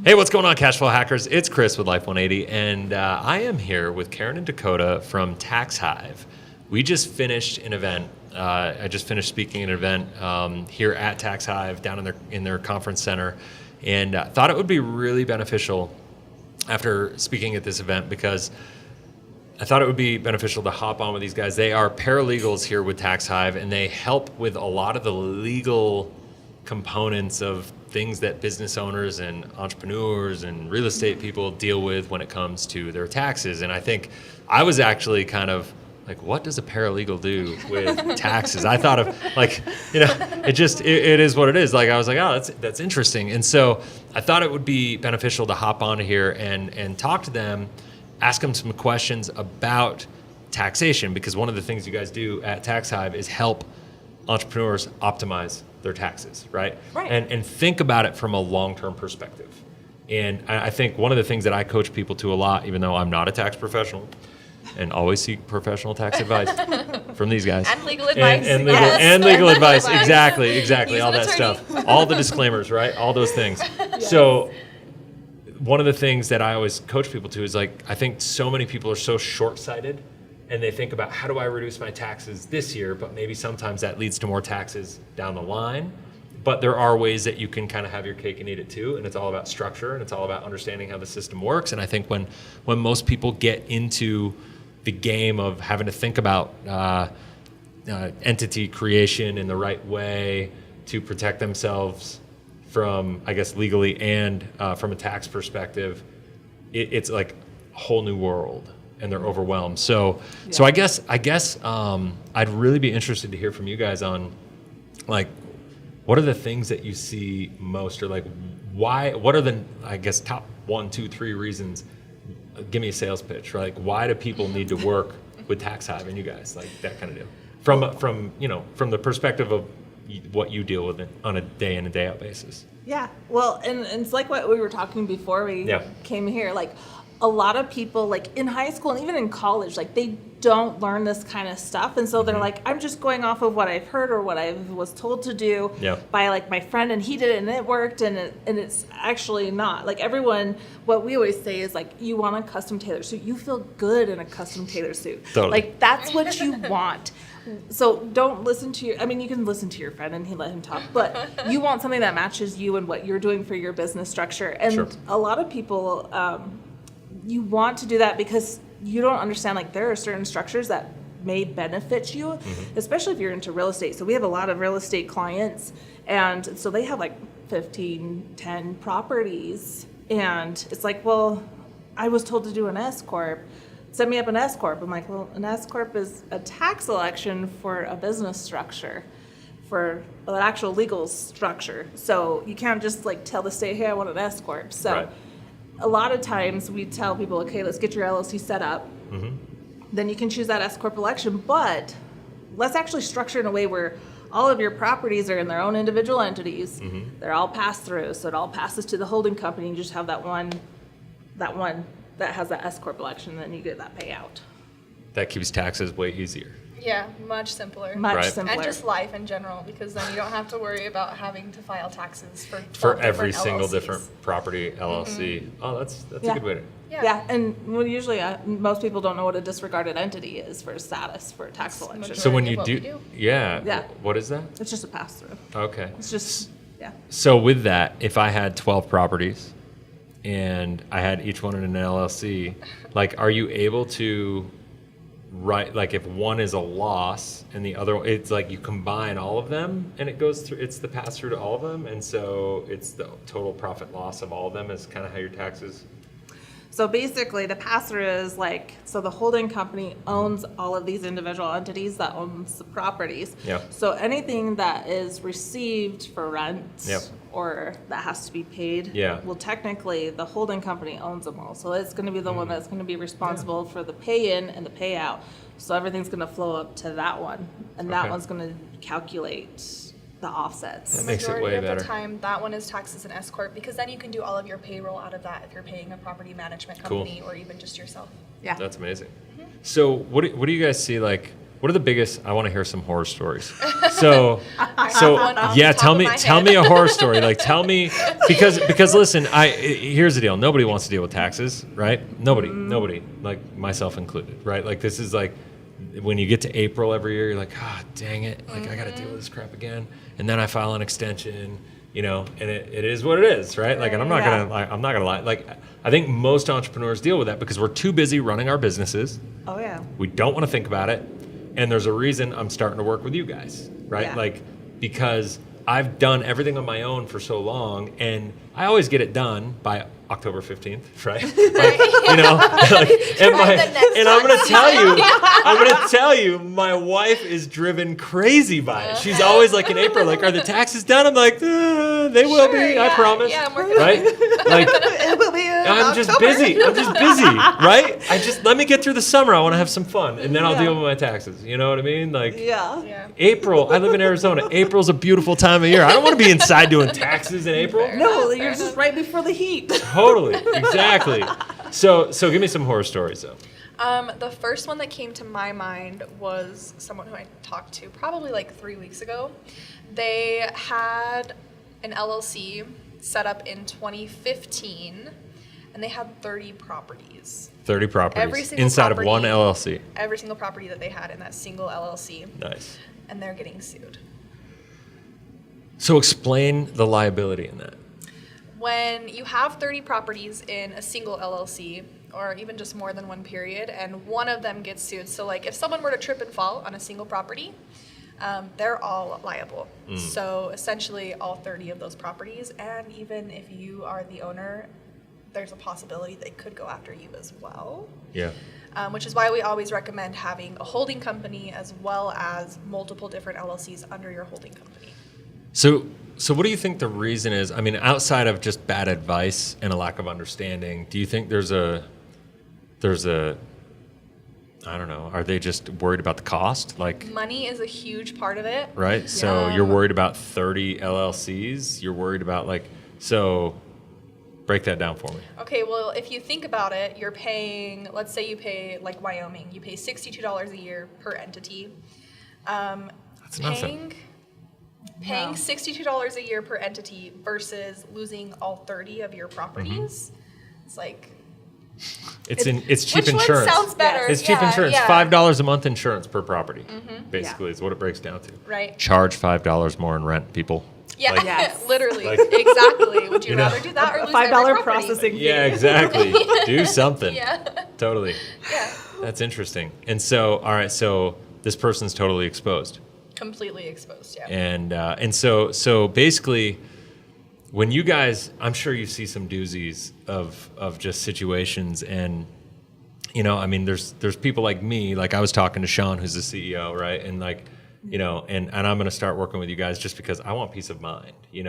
Hey, what's going on, Cashflow hackers? It's Chris with Life 180, and I am here with Karen and Dakota from TaxHive. We just finished an event. I just finished speaking at an event here at TaxHive down in their conference center, and thought it would be really beneficial after speaking at this event because I thought it would be beneficial to hop on with these guys. They are paralegals here with TaxHive, and they help with a lot of the legal components of things that business owners and entrepreneurs and real estate people deal with when it comes to their taxes. And I think I was actually kind of like, what does a paralegal do with taxes? I thought of like, it is what it is. Like I was like, oh, that's interesting. And so I thought it would be beneficial to hop on here and talk to them, ask them some questions about taxation, because one of the things you guys do at TaxHive is help entrepreneurs optimize their taxes, right? And think about it from a long-term perspective. And I think one of the things that I coach people to a lot, even though I'm not a tax professional, and always seek professional tax advice from these guys. And legal advice. And legal advice. Exactly. All that stuff. All the disclaimers, right? All those things. Yes. So one of the things that I always coach people to is like, I think so many people are so short-sighted, and they think about, how do I reduce my taxes this year? But maybe sometimes that leads to more taxes down the line. But there are ways that you can kind of have your cake and eat it too. And it's all about structure, and it's all about understanding how the system works. And I think when most people get into the game of having to think about entity creation in the right way to protect themselves from, I guess, legally and from a tax perspective, it's like a whole new world. And they're overwhelmed. So I guess I'd really be interested to hear from you guys on, like, what are the things that you see most, or like, what are the, I guess, top 1, 2, 3 reasons? Give me a sales pitch, right? Like, why do people need to work with TaxHive and you guys, like that kind of deal? From the perspective of what you deal with on a day in and day out basis. Yeah, well, and it's like what we were talking before we came here, like, a lot of people, like in high school and even in college, like they don't learn this kind of stuff. And so they're like, I'm just going off of what I've heard or what I was told to do by like my friend, and he did it and it worked, and it's actually not. Like everyone, what we always say is like, you want a custom tailored suit. You feel good in a custom tailored suit. Totally. Like that's what you want. So don't listen to you can listen to your friend and let him talk, but you want something that matches you and what you're doing for your business structure. And a lot of people, you want to do that because you don't understand, like there are certain structures that may benefit you, especially if you're into real estate. So we have a lot of real estate clients, and so they have like 15, 10 properties, and it's like, well, I was told to do an S Corp. Set me up an S Corp. I'm like, well, an S Corp is a tax election for a business structure, for an actual legal structure. So you can't just like tell the state, hey, I want an S Corp. So a lot of times we tell people, okay, let's get your LLC set up. Then you can choose that S Corp election, but let's actually structure in a way where all of your properties are in their own individual entities. They're all passed through, so it all passes to the holding company. You just have that one that has that S Corp election, and then you get that payout. That keeps taxes way easier. Yeah, much simpler. Much simpler. And just life in general, because then you don't have to worry about having to file taxes for every single different property LLC. Oh, that's a good way to. Yeah, and usually most people don't know what a disregarded entity is for status for tax election. So when you do, what is that? It's just a pass through. Okay. It's just So with that, if I had 12 properties and I had each one in an LLC, like, are you able to write, like if one is a loss and the other, it's like you combine all of them and it goes through, it's the pass through to all of them, and so it's the total profit loss of all of them is kind of how your taxes. So basically the pass-through is like, so the holding company owns all of these individual entities that owns the properties. So anything that is received for rent or that has to be paid, well, technically the holding company owns them all. So it's going to be the one that's going to be responsible for the pay-in and the payout. So everything's going to flow up to that one, and that one's going to calculate the offsets. That makes it way better. Majority of the time, that one is taxed as an S Corp, because then you can do all of your payroll out of that if you're paying a property management company or even just yourself. Yeah. That's amazing. So what do you guys see, like, What are the biggest? I want to hear some horror stories. So one off yeah, the top of my tell head. me a horror story. Like tell me because listen, here's the deal. Nobody wants to deal with taxes, right? Nobody, like myself included, right? Like this is like when you get to April every year, you're like, ah, dang it, like I got to deal with this crap again, and then I file an extension, and it is what it is, right? Like, and I'm not gonna lie. Like, I think most entrepreneurs deal with that because we're too busy running our businesses. Oh yeah. We don't want to think about it. And there's a reason I'm starting to work with you guys, right? Yeah. Like, because I've done everything on my own for so long, and I always get it done by October 15th, right? Like, and I'm gonna tell you, my wife is driven crazy by it. She's always like in April, like, are the taxes done? I'm like, they will be, I promise. Yeah, I'm working right? Like, It will be I'm just busy, right? Let me get through the summer. I want to have some fun, and then I'll deal with my taxes. You know what I mean? Like, Yeah. April, I live in Arizona. April's a beautiful time of year. I don't want to be inside doing taxes in April. No, you're just right before the heat. Totally, exactly. So give me some horror stories though. The first one that came to my mind was someone who I talked to probably like 3 weeks ago. They had an LLC set up in 2015, and they had 30 properties. 30 properties Every single inside property, of one LLC. Every single property that they had in that single LLC. Nice. And they're getting sued. So explain the liability in that. When you have 30 properties in a single LLC, or even just more than one period, and one of them gets sued, so like if someone were to trip and fall on a single property, they're all liable. So essentially all 30 of those properties, and even if you are the owner, there's a possibility they could go after you as well. Yeah. Which is why we always recommend having a holding company as well as multiple different LLCs under your holding company. So what do you think the reason is? I mean, outside of just bad advice and a lack of understanding, do you think there's a I don't know, are they just worried about the cost? Like, Money is a huge part of it. right? So you're worried about 30 LLCs, you're worried about so break that down for me. Okay, well, if you think about it, you're paying, let's say you pay, like Wyoming, you pay $62 a year per entity. That's nothing. Paying $62 a year per entity versus losing all 30 of your properties, it's like... It's cheap which insurance. one sounds better? It's cheap insurance. Yeah. $5 a month insurance per property, basically, is what it breaks down to. Right. Charge $5 more in rent, people. Yeah, Like- Yes. literally. Like- Exactly. Would you You know. rather do that or lose $5 every property? processing fee. Yeah, exactly. Do something. Yeah. Totally. Yeah. That's interesting. And so, all right, so this person's totally exposed. Completely exposed, yeah. And so basically, when you guys, I'm sure you see some doozies of just situations, and I mean, there's people like me, like I was talking to Sean, who's the CEO, right? And like, and I'm going to start working with you guys just because I want peace of mind, I'm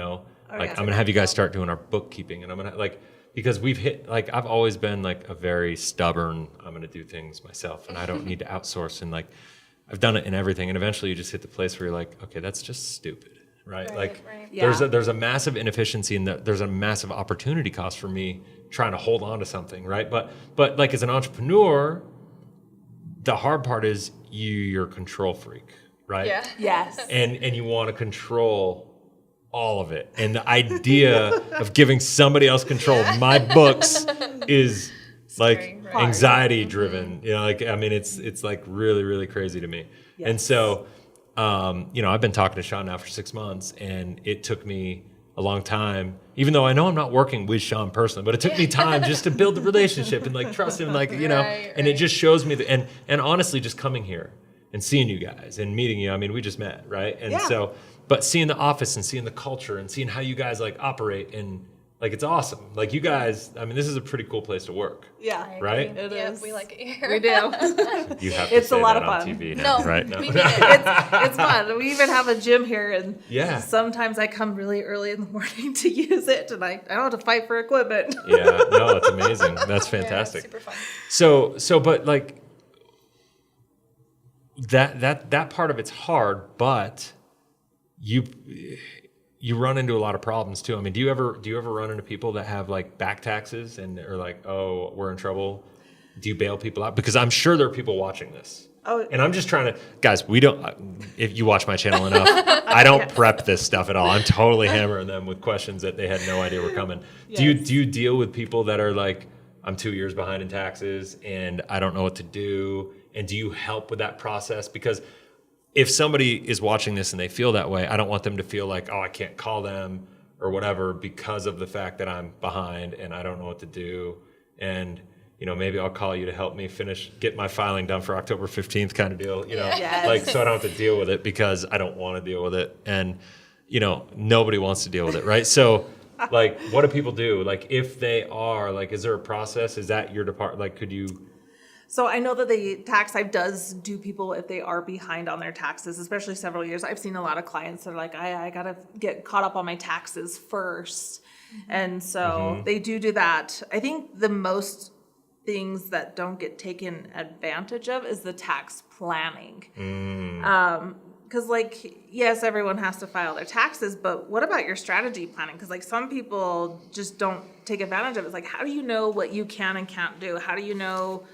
going to have you guys start doing our bookkeeping, and I'm going to because we've hit, I've always been like a very stubborn, I'm going to do things myself and I don't need to outsource, and I've done it in everything, and eventually you just hit the place where you're like, okay, that's just stupid, right? Right. There's a massive inefficiency, and there's a massive opportunity cost for me trying to hold on to something, right? But like as an entrepreneur, the hard part is you're a control freak, right? Yeah. Yes. And you want to control all of it. And the idea of giving somebody else control of my books is Scary, like right? anxiety driven. It's like really, really crazy to me. Yes. And so, I've been talking to Sean now for 6 months, and it took me a long time, even though I know I'm not working with Sean personally, but it took me time just to build the relationship and trust him, and it just shows me that, and honestly, just coming here and seeing you guys and meeting you, I mean, we just met, right? And so, but seeing the office and seeing the culture and seeing how you guys operate, and it's awesome. Like you guys, I mean, this is a pretty cool place to work. Yeah. Right? It Yeah, is. we like it here. We do. You have to It's say a lot that of on fun. TV now, No, right? we mean it. It's fun. We even have a gym here, and Yeah. sometimes I come really early in the morning to use it, and I don't have to fight for equipment. Yeah, no, it's amazing. That's Yeah, fantastic. super fun. So, but that part of it's hard, but you run into a lot of problems too. I mean, do you ever run into people that have back taxes and are like, oh, we're in trouble? Do you bail people out? Because I'm sure there are people watching this. Oh. And I'm just trying to, guys, if you watch my channel enough, I don't prep this stuff at all. I'm totally hammering them with questions that they had no idea were coming. Yes. Do you deal with people that are like, I'm 2 years behind in taxes and I don't know what to do? And do you help with that process? Because if somebody is watching this and they feel that way, I don't want them to feel like, oh, I can't call them or whatever because of the fact that I'm behind and I don't know what to do. And maybe I'll call you to help me get my filing done for October 15th kind of deal, Yes. like, so I don't have to deal with it because I don't want to deal with it. And, nobody wants to deal with it, right? So, like, what do people do? Like, if they are, like, is there a process? Is that your department? Like, could you? So I know that the TaxHive does do people if they are behind on their taxes, especially several years. I've seen a lot of clients that are like, I got to get caught up on my taxes first. And so they do that. I think the most things that don't get taken advantage of is the tax planning. Because yes, everyone has to file their taxes, but what about your strategy planning? Because some people just don't take advantage of it. It's like, how do you know what you can and can't do? How do you know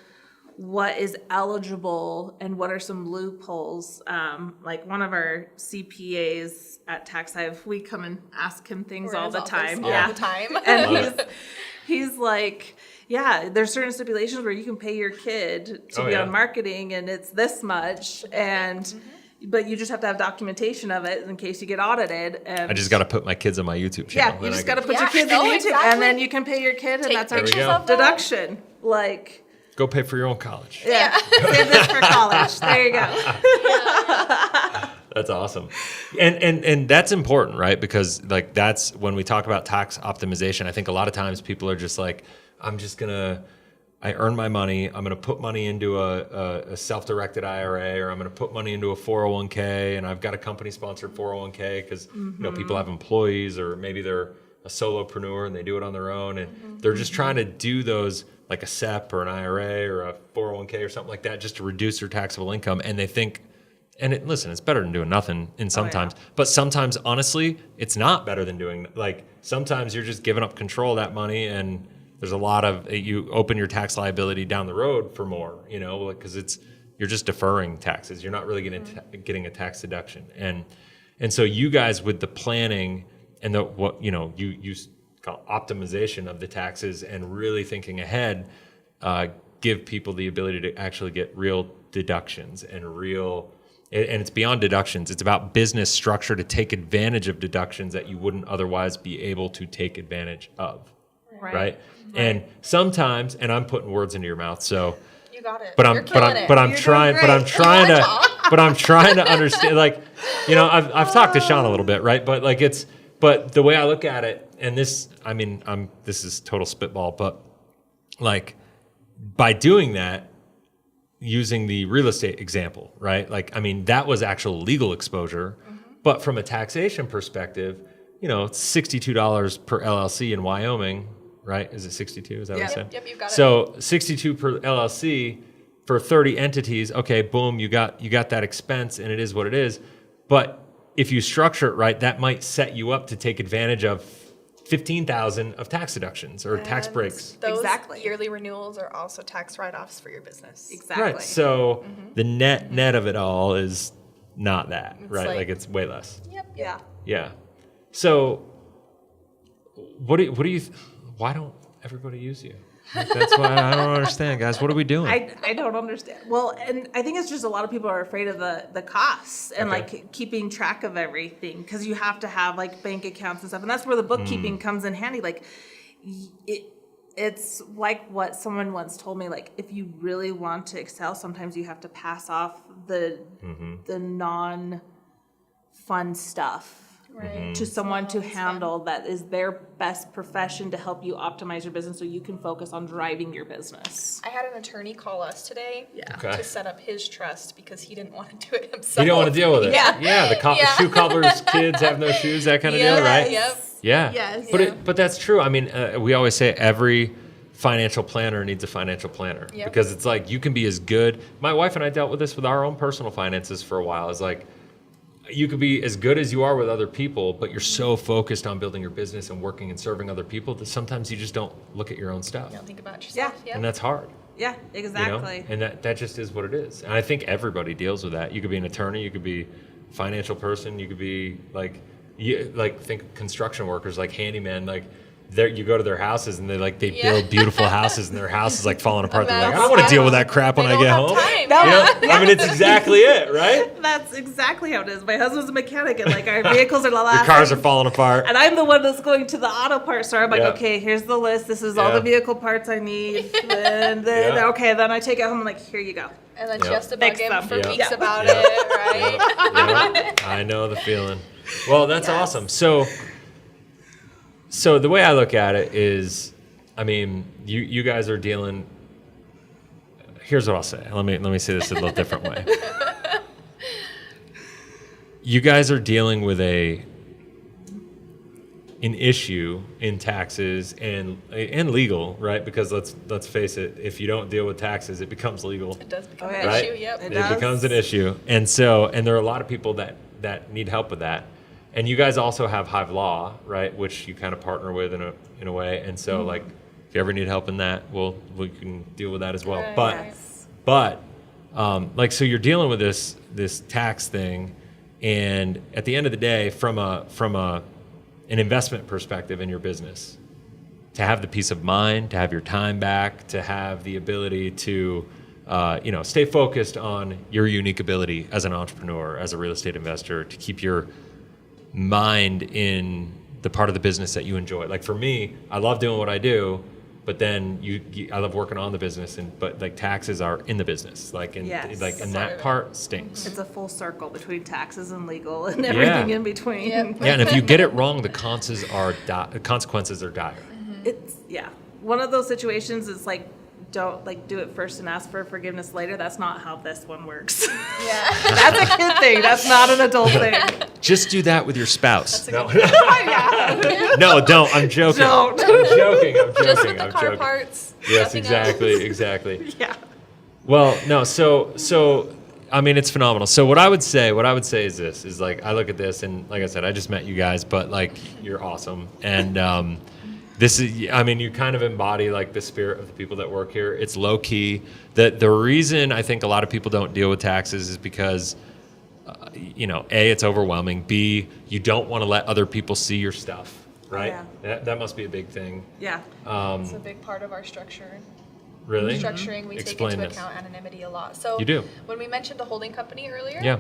what is eligible and what are some loopholes? One of our CPAs at TaxHive, we come and ask him things all the time. All the time. And he's like, yeah, there's certain stipulations where you can pay your kid to be on marketing and it's this much, but you just have to have documentation of it in case you get audited. And I just got to put my kids on my YouTube channel. Yeah, you just got to put your kids on YouTube, and then you can pay your kid, and that's our deduction. Go pay for your own college. Yeah. Save this for college. There you go. That's awesome. And that's important, right? Because that's when we talk about tax optimization. I think a lot of times people are just like, I earn my money. I'm going to put money into a self-directed IRA, or I'm going to put money into a 401k, and I've got a company-sponsored 401k because people have employees, or maybe they're a solopreneur and they do it on their own, and they're just trying to do those like a SEP or an IRA or a 401k or something like that just to reduce their taxable income. And they think, listen, it's better than doing nothing sometimes, but sometimes honestly, it's not better than doing, sometimes you're just giving up control of that money, and there's a lot of, you open your tax liability down the road for more, because you're just deferring taxes. You're not really getting a tax deduction. And so you guys with the planning and you call optimization of the taxes and really thinking ahead, give people the ability to actually get real deductions and it's beyond deductions. It's about business structure to take advantage of deductions that you wouldn't otherwise be able to take advantage of. Right? And sometimes, and I'm putting words into your mouth, so you got it. But I'm trying to understand. I've talked to Sean a little bit, right? But the way I look at it, and this is total spitball, but by doing that, using the real estate example, right? That was actual legal exposure, but from a taxation perspective, it's $62 per LLC in Wyoming. Right? Is it 62? Is that what I said? Yep, you got it. So 62 per LLC for 30 entities. Okay, boom, you got that expense, and it is what it is. But if you structure it right, that might set you up to take advantage of $15,000 of tax deductions or tax breaks. Those yearly renewals are also tax write-offs for your business. Exactly. Right. So the net of it all is not that, right? It's way less. Yep. Yeah. So what do you? Why don't everybody use you? That's why I don't understand, guys. What are we doing? I don't understand. Well, and I think it's just a lot of people are afraid of the costs and keeping track of everything, because you have to have bank accounts and stuff, and that's where the bookkeeping comes in handy. It's like what someone once told me. If you really want to excel, sometimes you have to pass off the non-fun stuff. Right. To someone to handle that is their best profession to help you optimize your business so you can focus on driving your business. I had an attorney call us today to set up his trust because he didn't want to do it himself. He didn't want to deal with it. Yeah. The shoe cobbler's kids have no shoes, that kind of deal, right? Yep. Yeah. Yes. But that's true. We always say every financial planner needs a financial planner because it's you can be as good. My wife and I dealt with this with our own personal finances for a while. It's you could be as good as you are with other people, but you're so focused on building your business and working and serving other people that sometimes you just don't look at your own stuff. You don't think about yourself. Yeah. And that's hard. Yeah, You know? exactly. And that just is what it is. And I think everybody deals with that. You could be an attorney, you could be a financial person, you could be like think construction workers, like handyman, like you go to their houses and they build beautiful houses and their house is like falling apart. They're like, I don't want to deal with that crap when I get home. No. You know? I mean, it's exactly it, right? That's exactly how it is. My husband's a mechanic, and like our vehicles are the last. Your cars are falling apart. And I'm the one that's going to the auto parts store. I'm like, Yeah. okay, here's the list. This is all the vehicle parts I need. And then, okay, then I take it home. I'm like, here you go. And then she Yep. has to bug Fix him them. for Yep. weeks Yep. about Yep. it, right? Yep. I know the feeling. Well, that's awesome. So the way I look at it is, I mean, you guys are dealing. Here's what I'll say. Let me say this a little different way. You guys are dealing with an issue in taxes and legal, right? Because let's face it, if you don't deal with taxes, it becomes legal. It does become Okay. an Right? issue, yep. It It does. becomes an issue, and there are a lot of people that need help with that. And you guys also have Hive Law, right, which you kind of partner with in a way. And so, like, if you ever need help in that, we can deal with that as well. Right. But like, so you're dealing with this tax thing, and at the end of the day, from an investment perspective in your business, to have the peace of mind, to have your time back, to have the ability to stay focused on your unique ability as an entrepreneur, as a real estate investor, to keep your mind in the part of the business that you enjoy. Like for me, I love doing what I do, but then I love working on the business, but like taxes are in the business, Yes. and that part stinks. It's a full circle between taxes and legal and everything in between. Yep. Yeah, and if you get it wrong, the consequences are dire. It's one of those situations is like, don't do it first and ask for forgiveness later. That's not how this one works. Yeah. That's a kid thing. That's not an adult thing. Just do that with your spouse. That's a No, no, don't. I'm joking. Don't. I'm joking. Just with the I'm car joking. parts. Yes, nothing exactly, else. exactly. Yeah. Well, no, so I mean, it's phenomenal. So what I would say is this, is like, I look at this and like I said, I just met you guys, but like, you're awesome. And this is, I mean, you kind of embody like the spirit of the people that work here. It's low key. The reason I think a lot of people don't deal with taxes is because, A, it's overwhelming. B, you don't want to let other people see your stuff, right? Yeah. That must be a big thing. Yeah. It's a big part of our structure. Really? Structuring, we Explain take into this. account anonymity a lot. So You do? when we mentioned a holding company earlier, Yeah.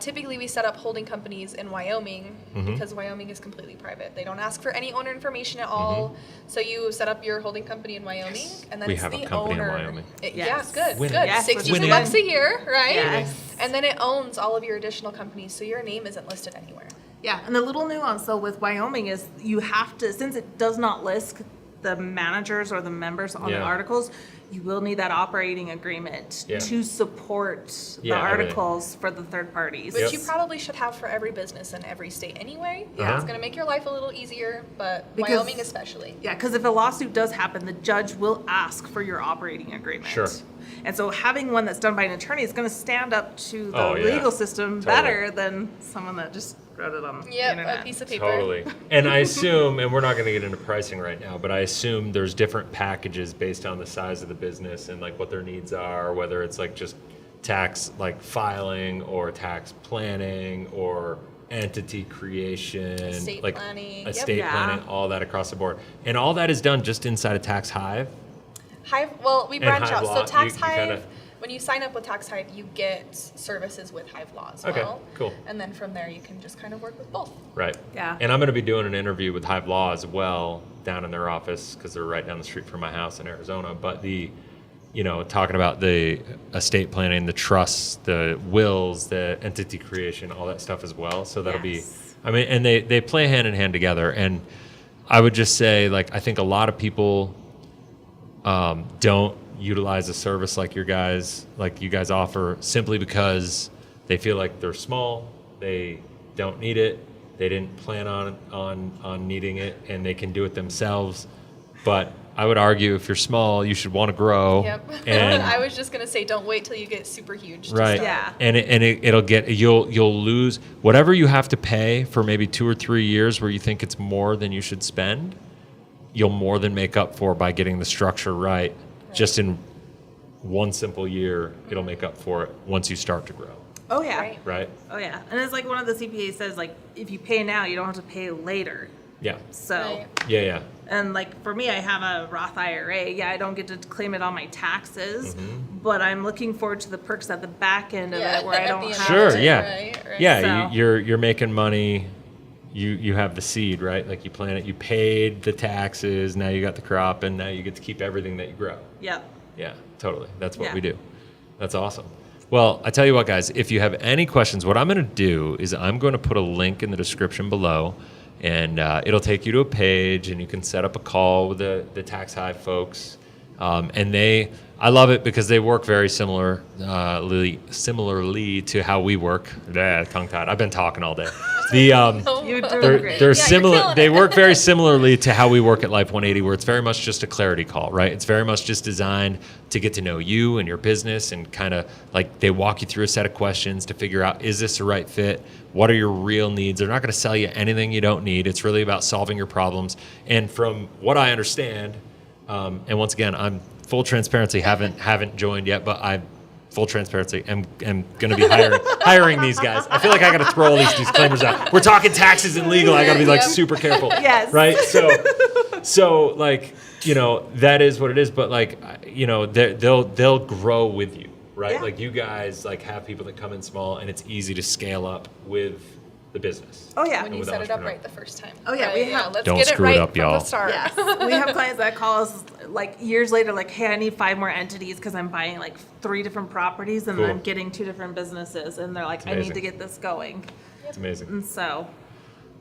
Typically we set up holding companies in Wyoming Mm-hmm. because Wyoming is completely private. They don't ask for any owner information at all. So you set up your holding company in Wyoming, and then We it's have a the company in owner. Wyoming. Yeah, Yes. good, Winning. good. Yes, $60 winning. bucks a year, right? Yes. And then it owns all of your additional companies, so your name isn't listed anywhere. Yeah, and the little nuance though with Wyoming is you have to, since it does not list the managers or the members on the Yeah. articles, you will need that operating agreement Yeah. to support the Yeah, everything. articles for the third parties. Which Yep. you probably should have for every business in every state anyway. Uh-huh. It's going to make your life a little easier, but Because- Wyoming especially. Yeah, because if a lawsuit does happen, the judge will ask for your operating agreement. Sure. And so having one that's done by an attorney is going to stand up to the Oh, yeah. legal system Totally. better than someone that just wrote it on the Yep, internet. a piece of paper. Totally. And I assume, and we're not going to get into pricing right now, but I assume there's different packages based on the size of the business and like what their needs are, whether it's like just tax like filing or tax planning or entity creation, Estate like planning. Yep. estate Yeah. planning, all that across the board. And all that is done just inside of TaxHive. Hive, well, we And branch Hive out. Law, So you TaxHive, kinda- when you sign up with TaxHive, you get services with Hive Law as Okay, well. cool. And then from there, you can just kind of work with both. Right. Yeah. And I'm going to be doing an interview with Hive Law as well down in their office because they're right down the street from my house in Arizona. But talking about the estate planning, the trusts, the wills, the entity creation, all that stuff as well. So that'll Yes. be, I mean, and they play hand in hand together. And I would just say, like, I think a lot of people don't utilize a service like you guys offer simply because they feel like they're small, they don't need it, they didn't plan on needing it, and they can do it themselves. But I would argue if you're small, you should want to grow. Yep. And I was just going to say, don't wait till you get super huge. to right. start. Yeah. And it'll get you'll lose whatever you have to pay for maybe 2 or 3 years where you think it's more than you should spend. You'll more than make up for by getting the structure right. Just in one simple year, it'll make up for it once you start to grow, Oh yeah. Right. right? Oh yeah. And it's like one of the CPAs says, like, if you pay now, you don't have to pay later. Yeah. So, Right. Yeah. and like for me, I have a Roth IRA. Yeah, I don't get to claim it on my taxes, Mm-hmm. but I'm looking forward to the perks at the back end of Yeah, it where I at don't the end have of Sure, it, to. yeah. right. Yeah, So- you're making money. You have the seed, right? Like you plant it, you paid the taxes, now you got the crop, and now you get to keep everything that you grow. Yep. Yeah, totally. That's what Yeah. we do. That's awesome. Well, I tell you what, guys, if you have any questions, what I'm going to do is I'm going to put a link in the description below, and it'll take you to a page, and you can set up a call with the TaxHive folks. And I love it because they work very similarly to how we work. Tongue-tied. I've been talking all day. You're doing They're great. you're similar. killing They it. work very similarly to how we work at Life 180, where it's very much just a clarity call, right? It's very much just designed to get to know you and your business, and kind of like they walk you through a set of questions to figure out, is this the right fit? What are your real needs? They're not going to sell you anything you don't need. It's really about solving your problems. And from what I understand, and once again, I'm full transparency, haven't joined yet, but I'm full transparency, am going to be hiring these guys. I feel like I got to throw all these disclaimers out. We're talking taxes and legal. I got to be like Yep. super careful. Yes. Right. So like, that is what it is. But like, they'll grow with you, right? Yeah. Like you guys like have people that come in small, and it's easy to scale up with the business. Oh yeah. When you with the set it up entrepreneur. right the first time. Oh, yeah, Right, we have- let's Don't get screw it it right up, from y'all. the start. Yes. We have clients that call us like years later, like, hey, I need 5 more entities because I'm buying like 3 different properties and Cool. I'm getting 2 different businesses, and they're like, I amazing. need to get this going. It's amazing. And so,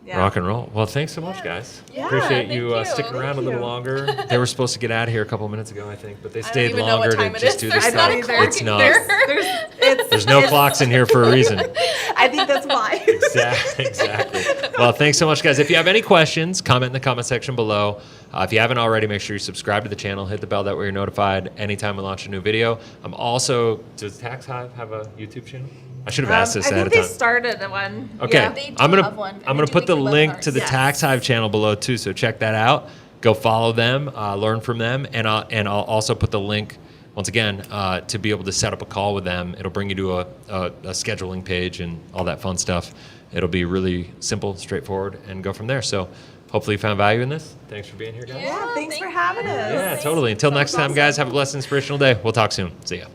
yeah. Rock and roll. Well, thanks so much, guys. Yeah, Appreciate thank you you. sticking around Thank a little you. longer. They were supposed to get out of here a couple minutes ago, I think, but they I don't stayed even know longer what time to it just is. do There's this not stuff. a clock It's in not. there. There's no clocks in here for a reason. I think that's why. Exactly. Well, thanks so much, guys. If you have any questions, comment in the comment section below. If you haven't already, make sure you subscribe to the channel, hit the bell, that way you're notified anytime we launch a new video. I'm also, does TaxHive have a YouTube channel? I should have asked this I ahead think of they time. started one. Okay, Yeah. They do I'm gonna have one, and I'm they gonna do put the weekly link webinars. to the Yes. TaxHive channel below too. So check that out. Go follow them, learn from them, and I'll also put the link once again to be able to set up a call with them. It'll bring you to a scheduling page and all that fun stuff. It'll be really simple, straightforward, and go from there. So hopefully you found value in this. Thanks for being here, guys. Yeah, thanks thank for having you. us. Yeah, Thanks. totally. Until That next was time, guys, awesome. have a blessed, inspirational day. We'll talk soon. See ya.